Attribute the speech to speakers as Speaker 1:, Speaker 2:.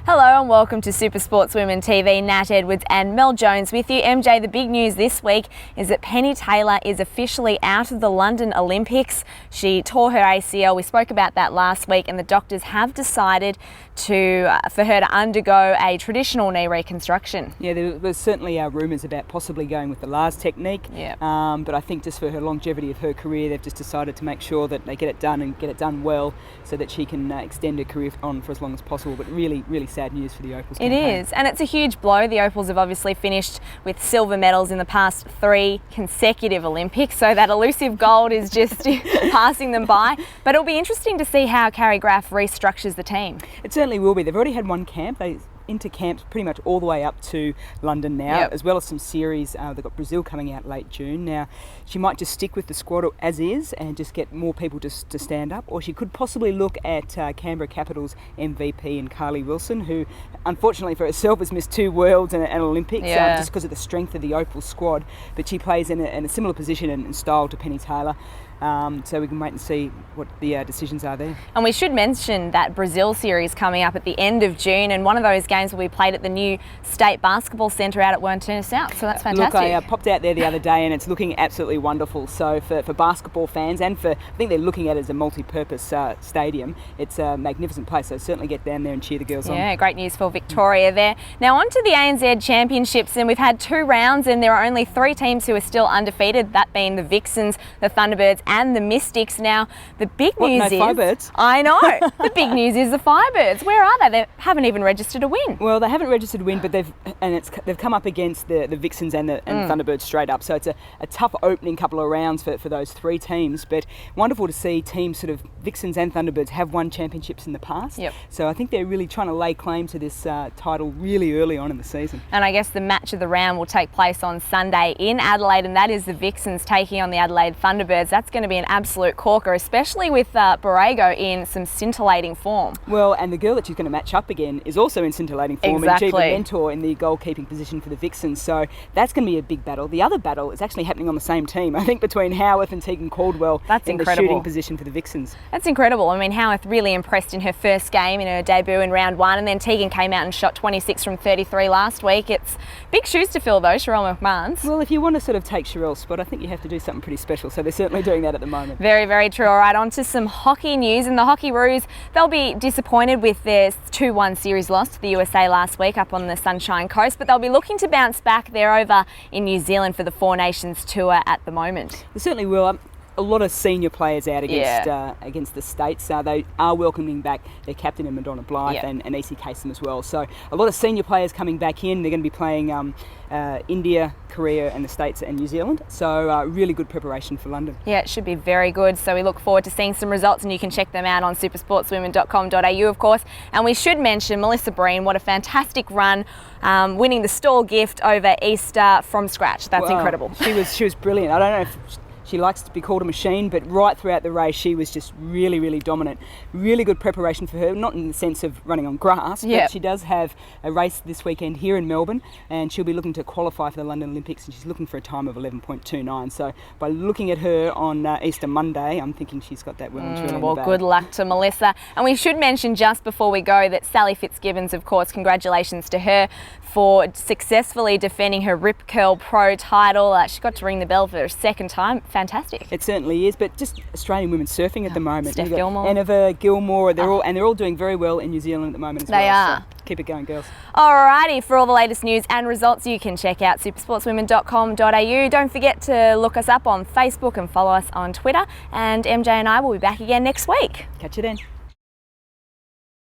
Speaker 1: Hello and welcome to SuperSportsWomen TV. Nat Edwards and Mel Jones with you. MJ, the big news this week is that Penny Taylor is officially out of the London Olympics. She tore her ACL. We spoke about that last week, and the doctors have decided for her to undergo a traditional knee reconstruction.
Speaker 2: Yeah, there was certainly rumours about possibly going with the Lars technique.
Speaker 1: Yeah.
Speaker 2: But I think just for her longevity of her career, they've just decided to make sure that they get it done and get it done well, so that she can extend her career on for as long as possible. But really, really sad news for the Opals campaign.
Speaker 1: It is, and it's a huge blow. The Opals have obviously finished with silver medals in the past 3 consecutive Olympics, so that elusive gold is just passing them by. But it'll be interesting to see how Carrie Graf restructures the team.
Speaker 2: It certainly will be. They've already had one camp. They into camps pretty much all the way up to London now, as well as some series. They've got Brazil coming out late June. Now, she might just stick with the squad as is and just get more people to stand up, or she could possibly look at Canberra Capital's MVP and Carly Wilson, who unfortunately for herself has missed 2 Worlds and an Olympics just because of the strength of the Opal squad, but she plays in a similar position and style to Penny Taylor. So we can wait and see what the decisions are there. And
Speaker 1: we should mention that Brazil series coming up at the end of June, and one of those games will be played at the new State Basketball Centre out at Wernturna South, so that's fantastic.
Speaker 2: Look, I popped out there the other day and it's looking absolutely wonderful. So for basketball fans, and I think they're looking at it as a multi-purpose stadium, it's a magnificent place, so certainly get down there and cheer the girls on.
Speaker 1: Yeah, great news for Victoria there. Now on to the ANZ Championships, and we've had 2 rounds and there are only 3 teams who are still undefeated, that being the Vixens, the Thunderbirds and the Mystics. Now, the big news is...
Speaker 2: Firebirds?
Speaker 1: I know. The big news is the Firebirds. Where are they? They haven't even registered a win.
Speaker 2: Well, they haven't registered a win, but they've come up against the Vixens and the Thunderbirds straight up. So it's a tough opening couple of rounds for those 3 teams, but wonderful to see teams sort of Vixens and Thunderbirds have won championships in the past.
Speaker 1: Yep.
Speaker 2: So I think they're really trying to lay claim to this title really early on in the season.
Speaker 1: And I guess the match of the round will take place on Sunday in Adelaide, and that is the Vixens taking on the Adelaide Thunderbirds. That's going to be an absolute corker, especially with Borrego in some scintillating form.
Speaker 2: Well, and the girl that she's going to match up again is also in scintillating form.
Speaker 1: Exactly.
Speaker 2: And Jeeva Mentor in the goalkeeping position for the Vixens. So that's going to be a big battle. The other battle is actually happening on the same team, I think, between Howarth and Tegan Caldwell.
Speaker 1: That's
Speaker 2: in
Speaker 1: incredible.
Speaker 2: The shooting position for the Vixens.
Speaker 1: That's incredible. I mean, Howarth really impressed in her first game, in her debut in round 1, and then Tegan came out and shot 26 from 33 last week. It's big shoes to fill though, Sherelle McMahon's.
Speaker 2: Well, if you want to sort of take Sherelle's spot, I think you have to do something pretty special. So they're certainly doing that at the moment.
Speaker 1: Very, very true. All right, on to some hockey news. And the Hockeyroos, they'll be disappointed with their 2-1 series loss to the USA last week up on the Sunshine Coast, but they'll be looking to bounce back. They're over in New Zealand for the 4 Nations tour at the moment.
Speaker 2: They certainly will. A lot of senior players out against the States. They are welcoming back their captain in Madonna Blythe and E.C. Kasem as well. So a lot of senior players coming back in. They're going to be playing India, Korea and the States and New Zealand. So really good preparation for London. Yeah,
Speaker 1: it should be very good. So we look forward to seeing some results, and you can check them out on supersportswomen.com.au, of course. And we should mention Melissa Breen, what a fantastic run, winning the stall gift over Easter from scratch. That's incredible.
Speaker 2: She was brilliant. I don't know if she likes to be called a machine, but right throughout the race she was just really, really dominant. Really good preparation for her, not in the sense of running on grass, but she does have a race this weekend here in Melbourne, and she'll be looking to qualify for the London Olympics, and she's looking for a time of 11.29. So by looking at her on Easter Monday, I'm thinking she's got that well and truly in the bag.
Speaker 1: Good luck to Melissa. And we should mention just before we go that Sally Fitzgibbons, of course, congratulations to her for successfully defending her Rip Curl Pro title. She got to ring the bell for a 2nd time. Fantastic.
Speaker 2: It certainly is, but just Australian women surfing at the moment.
Speaker 1: Steph Gilmore.
Speaker 2: Eneva, Gilmore, they're all doing very well in New Zealand at the moment as well.
Speaker 1: They are.
Speaker 2: So keep it going, girls.
Speaker 1: Alrighty, for all the latest news and results, you can check out supersportswomen.com.au. Don't forget to look us up on Facebook and follow us on Twitter. And MJ and I will be back again next week.
Speaker 2: Catch you then.